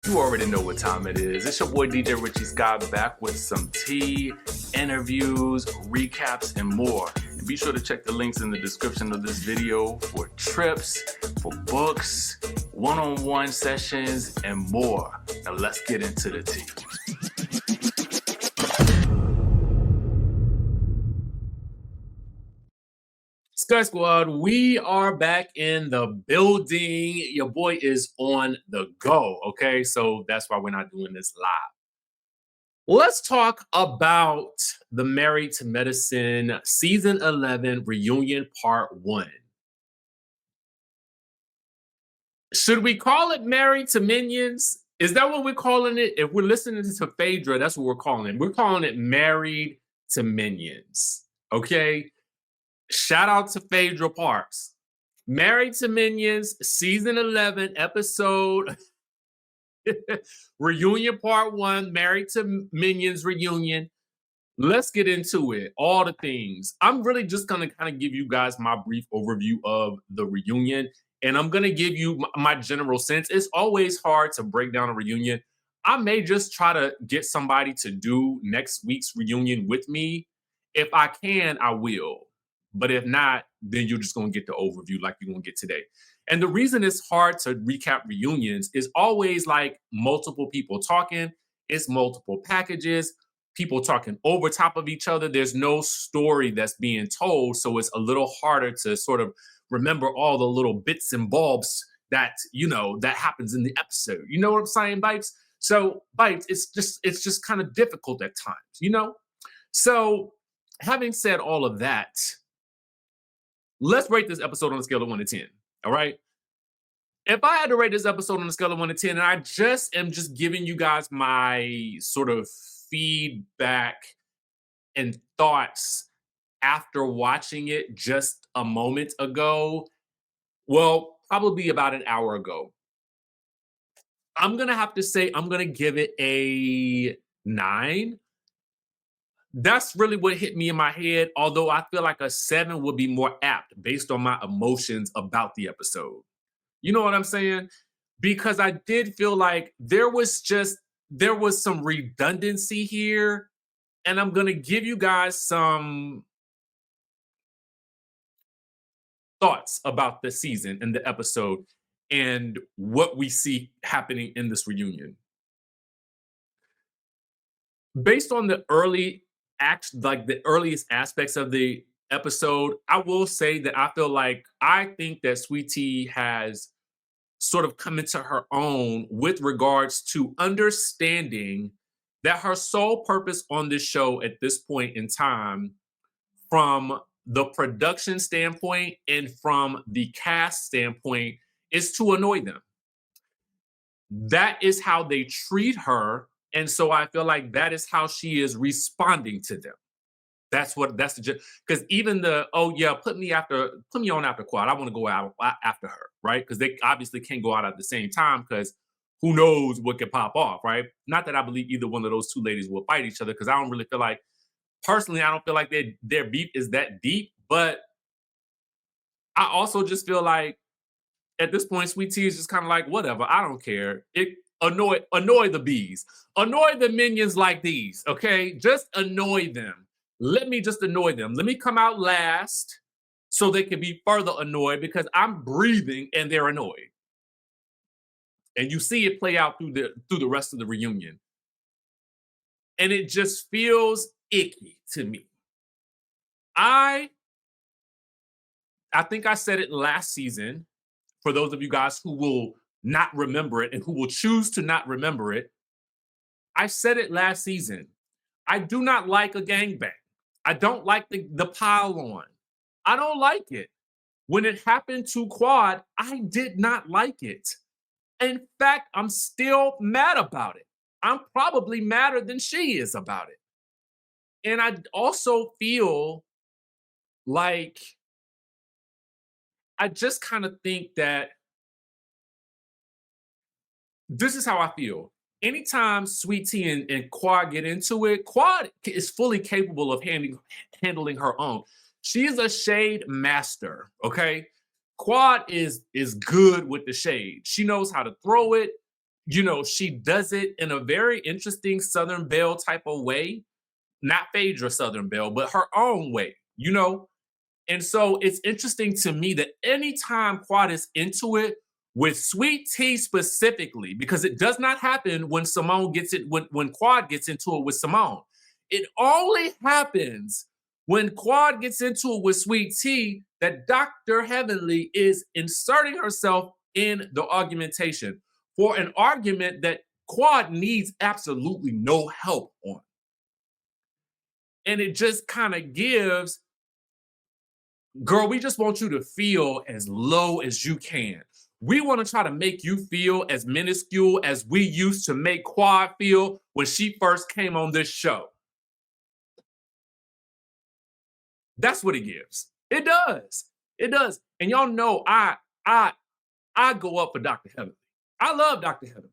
You already know what time it is. It's your boy DJ RichieSkye back with some tea, interviews, recaps, and more. And be sure to check the links in the description of this video for trips, for books, one-on-one sessions, and more. Now let's get into the tea. Skye Squad, we are back in the building. Your boy is on the go, okay? So that's why we're not doing this live. Let's talk about the Married to Medicine Season 11 Reunion Part 1. Should we call it Married to Minions? Is that what we're calling it? If we're listening to Phaedra, that's what we're calling it. We're calling it Married to Minions, okay? Shout out to Phaedra Parks. Married to Minions, Season 11, Episode Reunion Part 1, Married to Minions Reunion. Let's get into it. All the things. I'm really just going to kind of give you guys my brief overview of the reunion, and I'm going to give you my general sense. It's always hard to break down a reunion. I may just try to get somebody to do next week's reunion with me. If I can, I will. But if not, then you're just going to get the overview like you're going to get today. And the reason it's hard to recap reunions is always like multiple people talking. It's multiple packages, people talking over top of each other. There's no story that's being told. So it's a little harder to sort of remember all the little bits and bobs that, that happens in the episode. You know what I'm saying, Bites? So Bites, it's just kind of difficult at times, So having said all of that, let's rate this episode on a scale of 1 to 10. All right. If I had to rate this episode on a scale of 1 to 10, and I am just giving you guys my sort of feedback and thoughts after watching it just a moment ago, well, probably about an hour ago, I'm going to have to say I'm going to give it a 9. That's really what hit me in my head, although I feel like a 7 would be more apt based on my emotions about the episode. You know what I'm saying? Because I did feel like there was some redundancy here, and I'm going to give you guys some thoughts about the season and the episode and what we see happening in this reunion. Based on the the earliest aspects of the episode, I will say that I think that Sweet Tea has sort of come into her own with regards to understanding that her sole purpose on this show at this point in time, from the production standpoint and from the cast standpoint, is to annoy them. That is how they treat her. And so I feel like that is how she is responding to them. That's because even put me on after Quad. I want to go out after her, right? Because they obviously can't go out at the same time because who knows what could pop off, right? Not that I believe either one of those two ladies will fight each other, because I don't really feel like, personally, I don't feel like their beef is that deep. But I also just feel like at this point, Sweet Tea is just kind of like, whatever, I don't care. Annoy the bees. Annoy the minions like these, okay? Just annoy them. Let me just annoy them. Let me come out last so they can be further annoyed because I'm breathing and they're annoyed. And you see it play out through the rest of the reunion. And it just feels icky to me. I think I said it last season, for those of you guys who will not remember it and who will choose to not remember it. I said it last season. I do not like a gangbang. I don't like the pylon. I don't like it. When it happened to Quad, I did not like it. In fact, I'm still mad about it. I'm probably madder than she is about it. And I also feel like I just kind of think that this is how I feel. Anytime Sweet Tea and Quad get into it, Quad is fully capable of handling her own. She is a shade master, okay? Quad is good with the shade. She knows how to throw it. you know, she does it in a very interesting Southern Belle type of way. Not Phaedra Southern Belle, but her own way, you know? And so it's interesting to me that anytime Quad is into it with Sweet Tea specifically, because it does not happen when Simone gets it, when Quad gets into it with Simone. It only happens when Quad gets into it with Sweet Tea that Dr. Heavenly is inserting herself in the argumentation for an argument that Quad needs absolutely no help on. And it just kind of gives, girl, we just want you to feel as low as you can. We want to try to make you feel as minuscule as we used to make Quad feel when she first came on this show. That's what it gives. It does. It does. And y'all know I go up for Dr. Heavenly. I love Dr. Heavenly.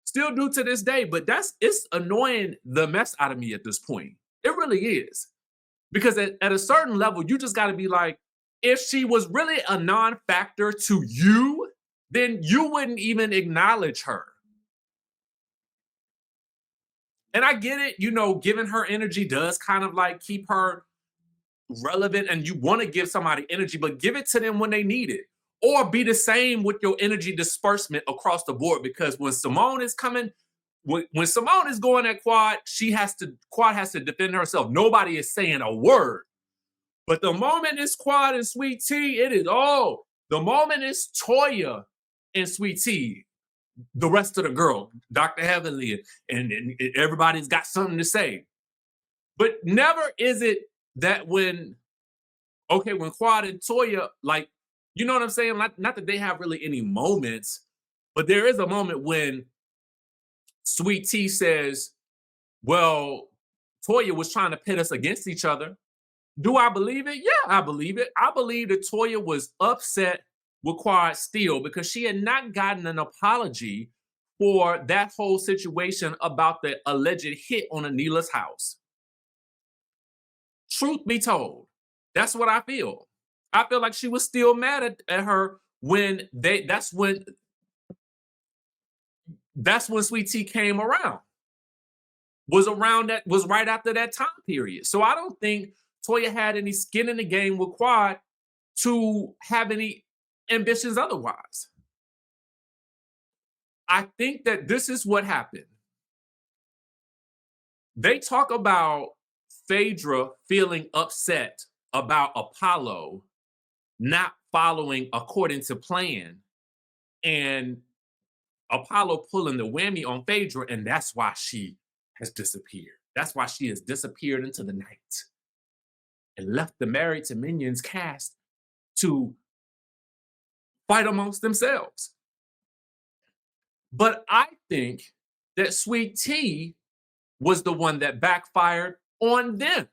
Still do to this day, but it's annoying the mess out of me at this point. It really is. Because at a certain level, you just got to be like, if she was really a non-factor to you, then you wouldn't even acknowledge her. And I get it, you know, giving her energy does kind of like keep her relevant, and you want to give somebody energy, but give it to them when they need it. Or be the same with your energy disbursement across the board, because when Simone is coming, when Simone is going at Quad, Quad has to defend herself. Nobody is saying a word. But the moment it's Quad and Sweet Tea, it is all. The moment it's Toya and Sweet Tea, the rest of the girl, Dr. Heavenly, and everybody's got something to say. But never is it that when Quad and Toya, like, you know what I'm saying? Not that they have really any moments, but there is a moment when Sweet Tea says, well, Toya was trying to pit us against each other. Do I believe it? Yeah, I believe it. I believe that Toya was upset with Quad still because she had not gotten an apology for that whole situation about the alleged hit on Anila's house. Truth be told, that's what I feel. I feel like she was still mad at her when that's when Sweet Tea came around. Was right after that time period. So I don't think Toya had any skin in the game with Quad to have any ambitions otherwise. I think that this is what happened. They talk about Phaedra feeling upset about Apollo not following according to plan, and Apollo pulling the whammy on Phaedra, and that's why she has disappeared. That's why she has disappeared into the night and left the Married to Minions cast to fight amongst themselves. But I think that Sweet Tea was the one that backfired on them.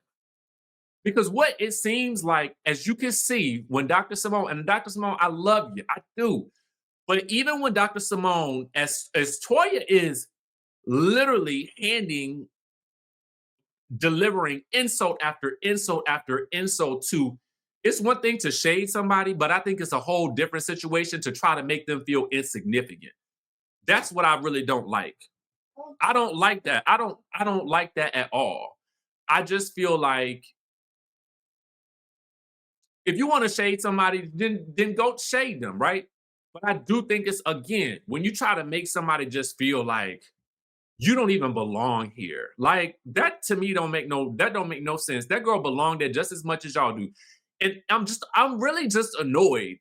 Because what it seems like, as you can see, when Dr. Simone, and Dr. Simone, I love you, I do. But even when Dr. Simone, as Toya is literally delivering insult after insult after insult to, it's one thing to shade somebody, but I think it's a whole different situation to try to make them feel insignificant. That's what I really don't like. I don't like that. I don't like that at all. I just feel like if you want to shade somebody, then go shade them, right? But I do think it's, again, when you try to make somebody just feel like you don't even belong here, like that to me don't make no sense. That girl belonged there just as much as y'all do. And I'm really just annoyed.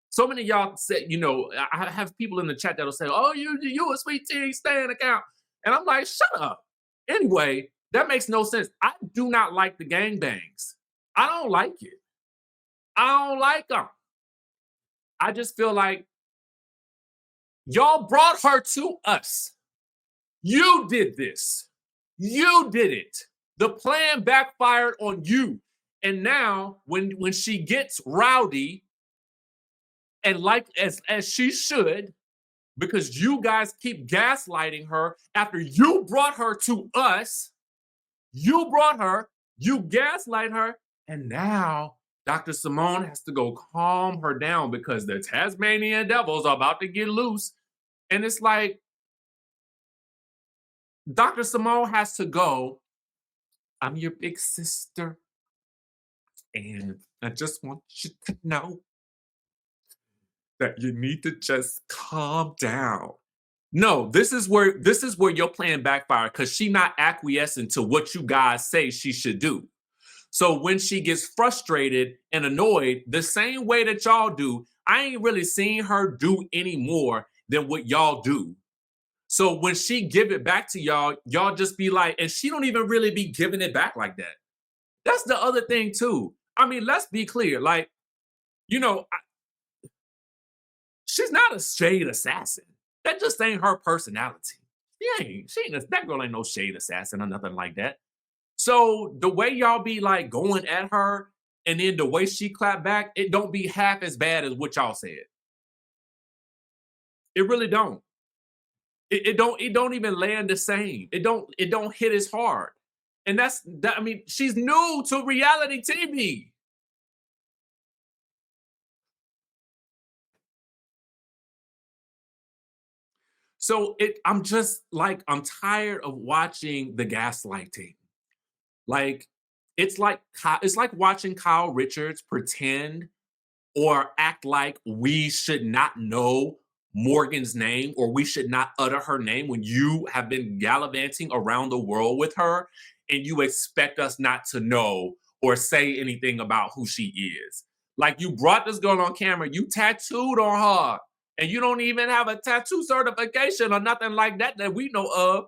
So many of y'all say, you know, I have people in the chat that'll say, oh, you a Sweet Tea Stan account. And I'm like, shut up. Anyway, that makes no sense. I do not like the gangbangs. I don't like it. I don't like them. I just feel like y'all brought her to us. You did this. You did it. The plan backfired on you. And now when she gets rowdy, and like as she should, because you guys keep gaslighting her after you brought her to us, you brought her, you gaslight her, and now Dr. Simone has to go calm her down because the Tasmanian devils are about to get loose. And it's like Dr. Simone has to go, I'm your big sister, and I just want you to know that you need to just calm down. No, this is where your plan backfired because she not acquiescing to what you guys say she should do. So when she gets frustrated and annoyed, the same way that y'all do, I ain't really seen her do any more than what y'all do. So when she give it back to y'all, y'all just be like, and she don't even really be giving it back like that. That's the other thing too. I mean, let's be clear. Like, you know, she's not a shade assassin. That just ain't her personality. That girl ain't no shade assassin or nothing like that. So the way y'all be like going at her and then the way she clapped back, it don't be half as bad as what y'all said. It really don't. It don't even land the same. It don't hit as hard. And I mean, she's new to reality TV. So I'm just like, I'm tired of watching the gaslighting. Like, it's like watching Kyle Richards pretend or act like we should not know Morgan's name or we should not utter her name when you have been gallivanting around the world with her and you expect us not to know or say anything about who she is. Like, you brought this girl on camera, you tattooed on her, and you don't even have a tattoo certification or nothing like that that we know of.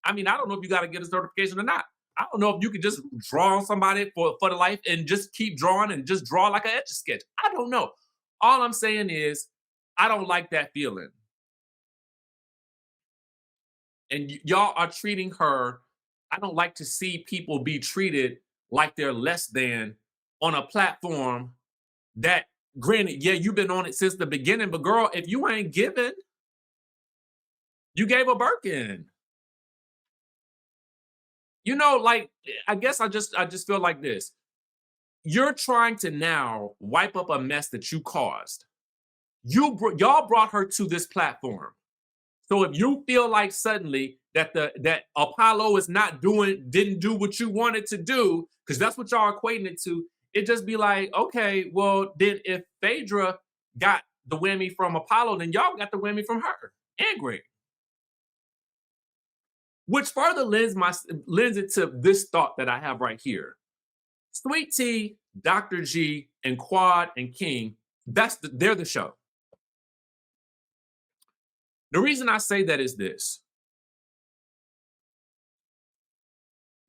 I mean, I don't know if you got to get a certification or not. I don't know if you could just draw on somebody for the life and just keep drawing and just draw like an etch a sketch. I don't know. All I'm saying is, I don't like that feeling. And y'all are treating her. I don't like to see people be treated like they're less than on a platform that, granted, yeah, you've been on it since the beginning, but girl, if you ain't giving, you gave a Birkin. You know, like, I guess I just feel like this. You're trying to now wipe up a mess that you caused. Y'all brought her to this platform. So if you feel like suddenly that Apollo is not didn't do what you wanted to do, because that's what y'all are equating it to, it just be like, okay, well, then if Phaedra got the whammy from Apollo, then y'all got the whammy from her and Greg. Which further lends it to this thought that I have right here. Sweet Tea, Dr. G, and Quad and King, they're the show. The reason I say that is this.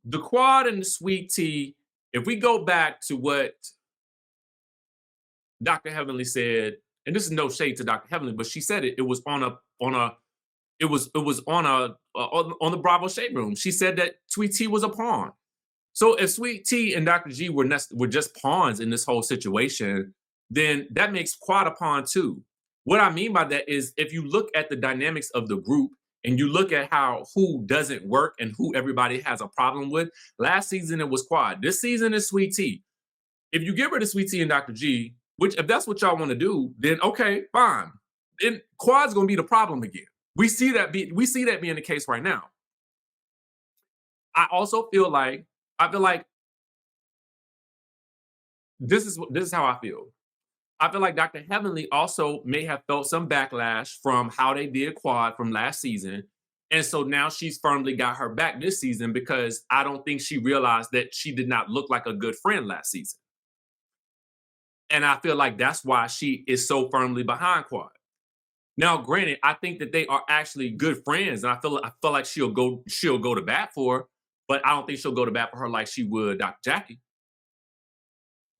The Quad and the Sweet Tea, if we go back to what Dr. Heavenly said, and this is no shade to Dr. Heavenly, but she said it was on the Bravo Shade Room. She said that Sweet Tea was a pawn. So if Sweet Tea and Dr. G were just pawns in this whole situation, then that makes Quad a pawn too. What I mean by that is, if you look at the dynamics of the group and you look at who doesn't work and who everybody has a problem with, last season it was Quad. This season is Sweet Tea. If you get rid of Sweet Tea and Dr. G, which if that's what y'all want to do, then okay, fine. Then Quad's gonna be the problem again. We see that being the case right now. I feel like this is how I feel. I feel like Dr. Heavenly also may have felt some backlash from how they did Quad from last season. And so now she's firmly got her back this season, because I don't think she realized that she did not look like a good friend last season. And I feel like that's why she is so firmly behind Quad. Now, granted, I think that they are actually good friends, and I feel like she'll go to bat for her, but I don't think she'll go to bat for her like she would Dr. Jackie.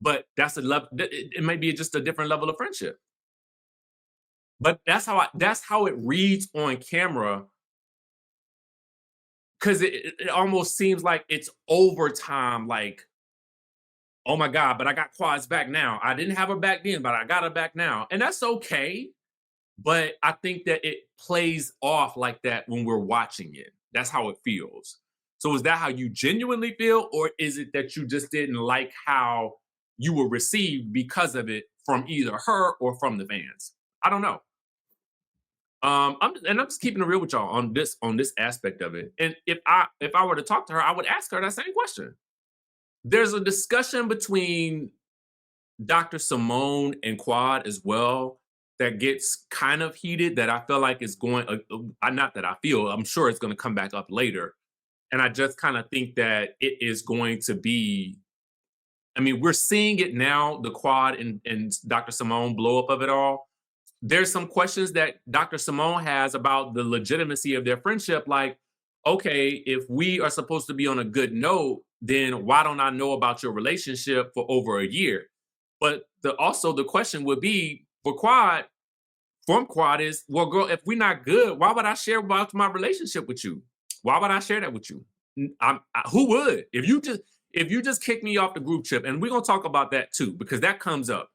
But that's a level. It may be just a different level of friendship. But that's how it reads on camera, because it almost seems like it's overtime. Like, oh my God, but I got Quad's back now. I didn't have her back then, but I got her back now, and that's okay. But I think that it plays off like that when we're watching it. That's how it feels. So is that how you genuinely feel, or is it that you just didn't like how you were received because of it from either her or from the fans? I don't know. I'm just keeping it real with y'all on this aspect of it. And if I were to talk to her, I would ask her that same question. There's a discussion between Dr. Simone and Quad as well that gets kind of heated that I feel like is going not that I feel, I'm sure it's going to come back up later. And I just kind of think that it is going to be, I mean, we're seeing it now, the Quad and Dr. Simone blow up of it all. There's some questions that Dr. Simone has about the legitimacy of their friendship. Like, okay, if we are supposed to be on a good note, then why don't I know about your relationship for over a year? But also the question would be for Quad, from Quad is, well, girl, if we're not good, why would I share about my relationship with you? Why would I share that with you? Who would? If you just kick me off the group trip, and we're gonna talk about that too, because that comes up.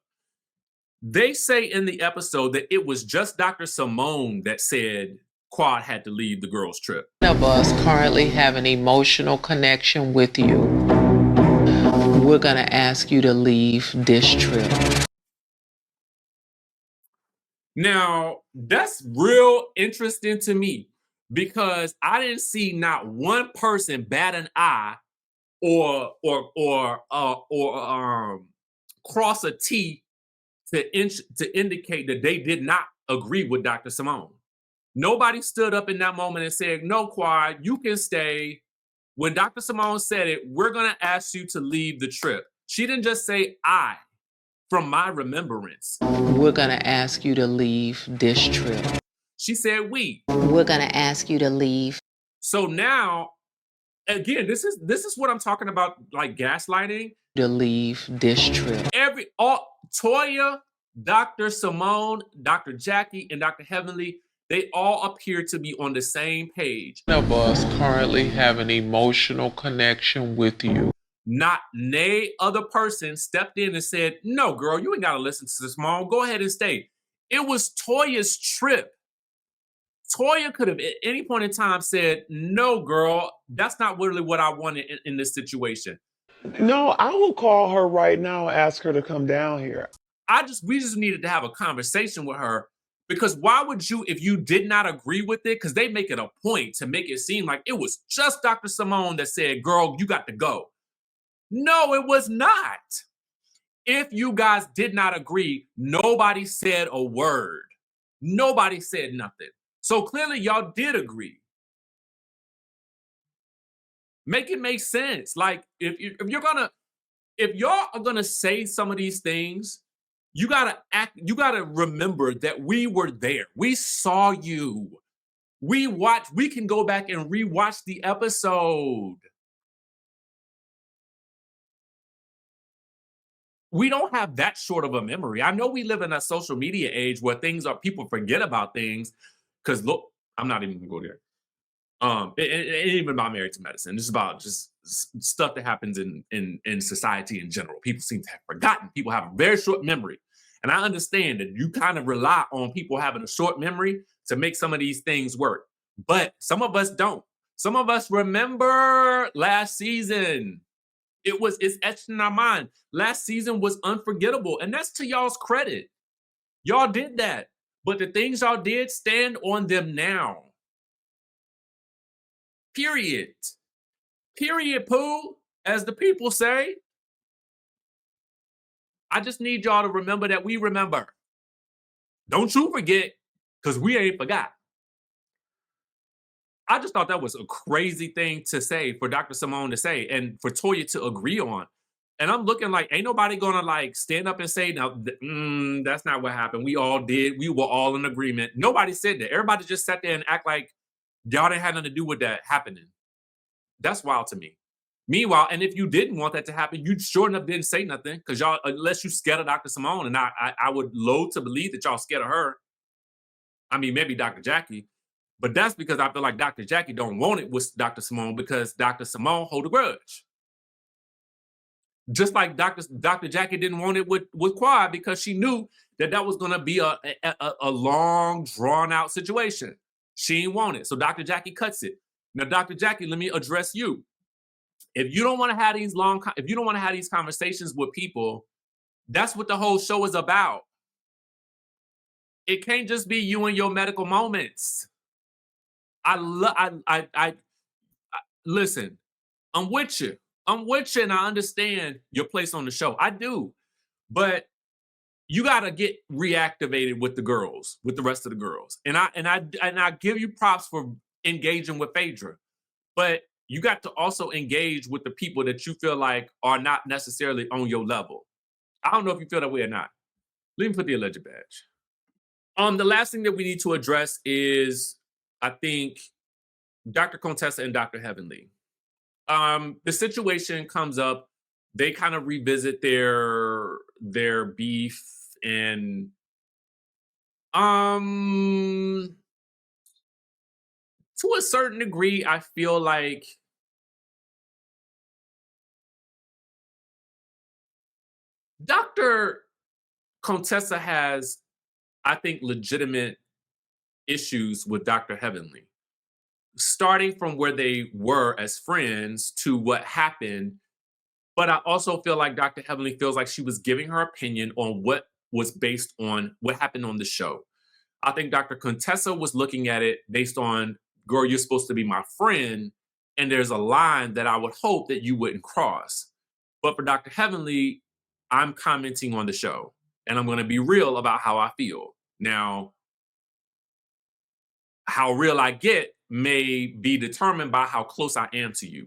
They say in the episode that it was just Dr. Simone that said Quad had to leave the girls' trip. None of us currently have an emotional connection with you. We're going to ask you to leave this trip. Now, that's real interesting to me because I didn't see not one person bat an eye or cross a T to indicate that they did not agree with Dr. Simone. Nobody stood up in that moment and said, no, Quad, you can stay. When Dr. Simone said it, we're going to ask you to leave the trip. She didn't just say I, from my remembrance. We're going to ask you to leave this trip. She said we. We're going to ask you to leave. So now, again, this is what I'm talking about, like gaslighting. To leave this trip. Toya, Dr. Simone, Dr. Jackie, and Dr. Heavenly, they all appear to be on the same page. None of us currently have an emotional connection with you. Not nay other person stepped in and said, no, girl, you ain't got to listen to Simone. Go ahead and stay. It was Toya's trip. Toya could have at any point in time said, no, girl, that's not really what I wanted in this situation. No, I will call her right now and ask her to come down here. We just needed to have a conversation with her, because why would you, if you did not agree with it, because they make it a point to make it seem like it was just Dr. Simone that said, girl, you got to go. No, it was not. If you guys did not agree, nobody said a word. Nobody said nothing. So clearly y'all did agree. Make it make sense. Like if y'all are gonna say some of these things, you gotta remember that we were there. We saw you. We can go back and rewatch the episode. We don't have that short of a memory. I know we live in a social media age where people forget about things. Because look, I'm not even gonna go there. It ain't even about Married to Medicine. It's about just stuff that happens in society in general. People seem to have forgotten. People have a very short memory. And I understand that you kind of rely on people having a short memory to make some of these things work. But some of us don't. Some of us remember last season. It's etched in our mind. Last season was unforgettable. And that's to y'all's credit. Y'all did that. But the things y'all did, stand on them now. Period. Period, poo, as the people say. I just need y'all to remember that we remember. Don't you forget, because we ain't forgot. I just thought that was a crazy thing to say for Dr. Simone to say and for Toya to agree on. And I'm looking like, ain't nobody gonna like stand up and say, now, that's not what happened. We all did. We were all in agreement. Nobody said that. Everybody just sat there and act like y'all didn't have nothing to do with that happening. That's wild to me. Meanwhile, and if you didn't want that to happen, you sure enough didn't say nothing, because y'all, unless you scared of Dr. Simone, and I would loathe to believe that y'all scared of her. I mean, maybe Dr. Jackie, but that's because I feel like Dr. Jackie don't want it with Dr. Simone, because Dr. Simone hold a grudge. Just like Dr. Jackie didn't want it with Quad, because she knew that was going to be a long, drawn-out situation. She didn't want it. So Dr. Jackie cuts it. Now, Dr. Jackie, let me address you. If you don't want to have these conversations with people, that's what the whole show is about. It can't just be you and your medical moments. I love. I listen. I'm with you. I'm with you, and I understand your place on the show. I do, but you got to get reactivated with the girls, with the rest of the girls. And I give you props for engaging with Phaedra, but you got to also engage with the people that you feel like are not necessarily on your level. I don't know if you feel that way or not. Let me put the alleged badge. The last thing that we need to address is, I think, Dr. Contessa and Dr. Heavenly. The situation comes up. They kind of revisit their beef, and to a certain degree, I feel like Dr. Contessa has, I think, legitimate issues with Dr. Heavenly, starting from where they were as friends to what happened. But I also feel like Dr. Heavenly feels like she was giving her opinion on what was based on what happened on the show. I think Dr. Contessa was looking at it based on, girl, you're supposed to be my friend, and there's a line that I would hope that you wouldn't cross. But for Dr. Heavenly, I'm commenting on the show, and I'm going to be real about how I feel. Now, how real I get may be determined by how close I am to you.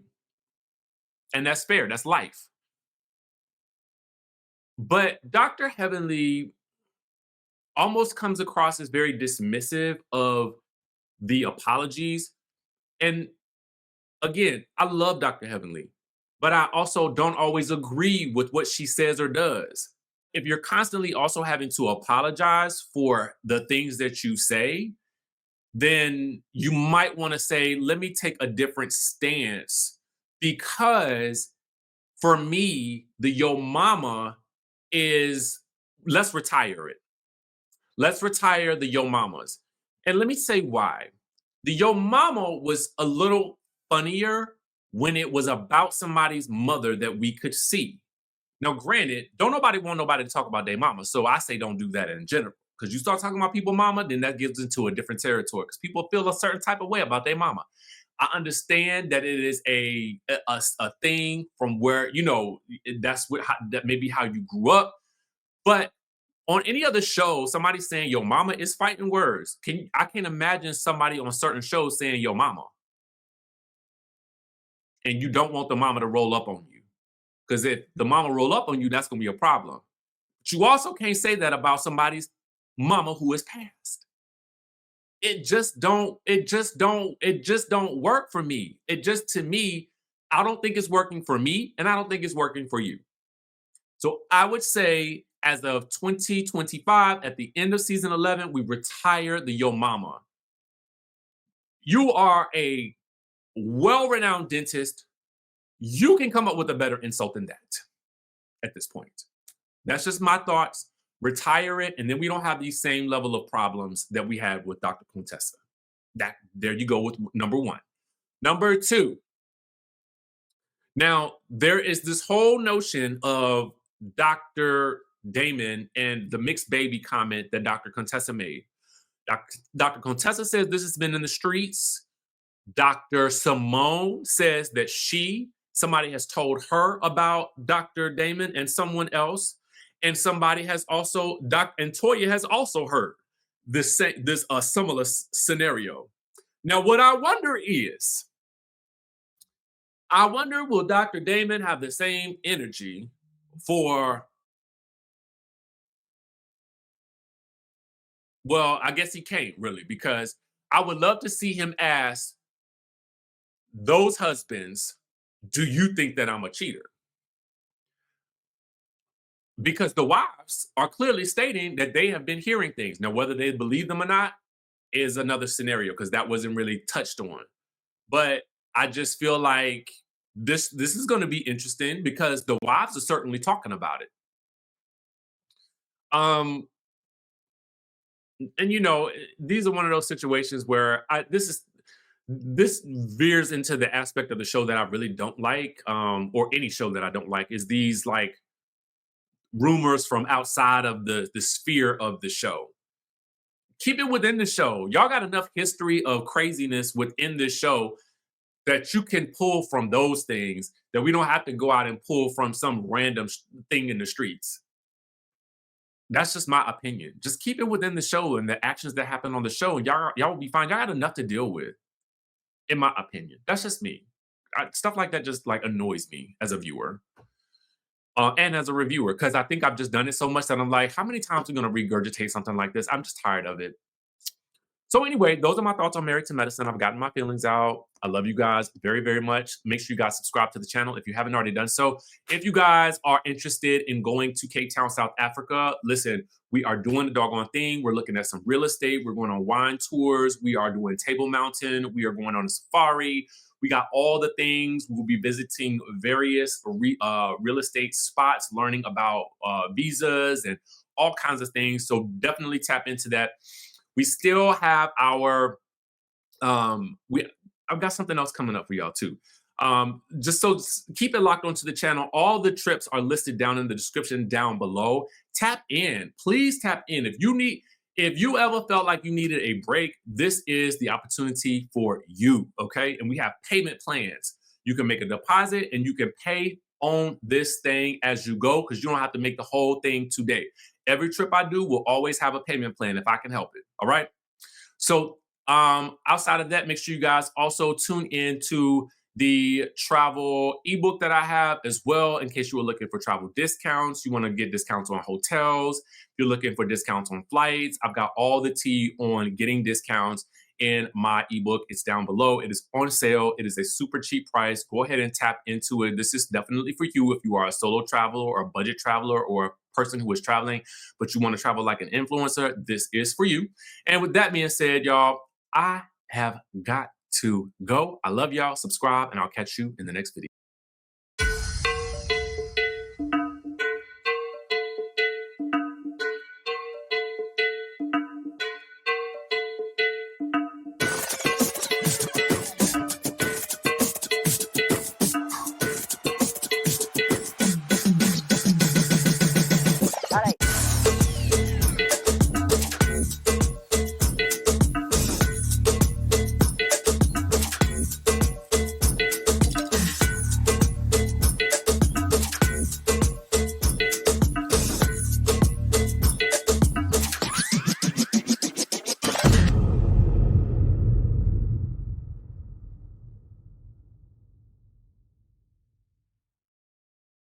And that's fair, that's life. But Dr. Heavenly almost comes across as very dismissive of the apologies. And again, I love Dr. Heavenly, but I also don't always agree with what she says or does. If you're constantly also having to apologize for the things that you say, then you might want to say, let me take a different stance, because for me, the yo mama is, let's retire it. Let's retire the yo mamas. And let me say why. The yo mama was a little funnier when it was about somebody's mother that we could see. Now, granted, don't nobody want nobody to talk about their mama. So I say don't do that in general. Because you start talking about people mama, then that gives into a different territory. Because people feel a certain type of way about their mama. I understand that it is a thing from where, that's that may be how you grew up. But on any other show, somebody saying your mama is fighting words. I can imagine somebody on certain shows saying your mama. And you don't want the mama to roll up on you. Because if the mama roll up on you, that's gonna be a problem. But you also can't say that about somebody's mama who is passed. It just don't work for me. To me, I don't think it's working for me, and I don't think it's working for you. So I would say, as of 2025, at the end of season 11, we retire the yo mama. You are a well-renowned dentist. You can come up with a better insult than that at this point. That's just my thoughts. Retire it, and then we don't have these same level of problems that we had with Dr. Contessa. There you go with number one. Number two. Now, there is this whole notion of Dr. Damon and the mixed baby comment that Dr. Contessa made. Dr. Contessa says this has been in the streets. Dr. Simone says that somebody has told her about Dr. Damon and someone else. And somebody has also, and Toya has also heard this similar scenario. Now, what I wonder is, will Dr. Damon have the same energy for, well, I guess he can't really, because I would love to see him ask those husbands, do you think that I'm a cheater? Because the wives are clearly stating that they have been hearing things. Now, whether they believe them or not is another scenario, because that wasn't really touched on. But I just feel like this is going to be interesting, because the wives are certainly talking about it. And these are one of those situations where this veers into the aspect of the show that I really don't like, or any show that I don't like, is these like rumors from outside of the sphere of the show. keep it within the show. Y'all got enough history of craziness within this show that you can pull from those things, that we don't have to go out and pull from some random thing in the streets. That's just my opinion. Just keep it within the show and the actions that happen on the show, and y'all will be fine. Y'all got enough to deal with, in my opinion. That's just me. Stuff like that just like annoys me as a viewer. And as a reviewer, because I think I've just done it so much that I'm like, how many times are we going to regurgitate something like this? I'm just tired of it. So anyway, those are my thoughts on Married to Medicine. I've gotten my feelings out. I love you guys very, very much. Make sure you guys subscribe to the channel if you haven't already done so. If you guys are interested in going to Cape Town, South Africa, listen, we are doing the doggone thing. We're looking at some real estate. We're going on wine tours. We are doing Table Mountain. We are going on a safari. We got all the things. We'll be visiting various real estate spots, learning about visas and all kinds of things. So definitely tap into that. We still have our, I've got something else coming up for y'all too. Just keep it locked onto the channel. All the trips are listed down in the description down below. Tap in, please tap in. If you ever felt like you needed a break, this is the opportunity for you, okay? And we have payment plans. You can make a deposit and you can pay on this thing as you go, because you don't have to make the whole thing today. Every trip I do will always have a payment plan if I can help it, all right? So outside of that, make sure you guys also tune in to the travel ebook that I have as well, in case you were looking for travel discounts. You want to get discounts on hotels. You're looking for discounts on flights. I've got all the tea on getting discounts in my ebook. It's down below. It is on sale. It is a super cheap price. Go ahead and tap into it. This is definitely for you if you are a solo traveler or a budget traveler or a person who is traveling, but you want to travel like an influencer. This is for you. And with that being said, y'all, I have got to go. I love y'all. Subscribe, and I'll catch you in the next video.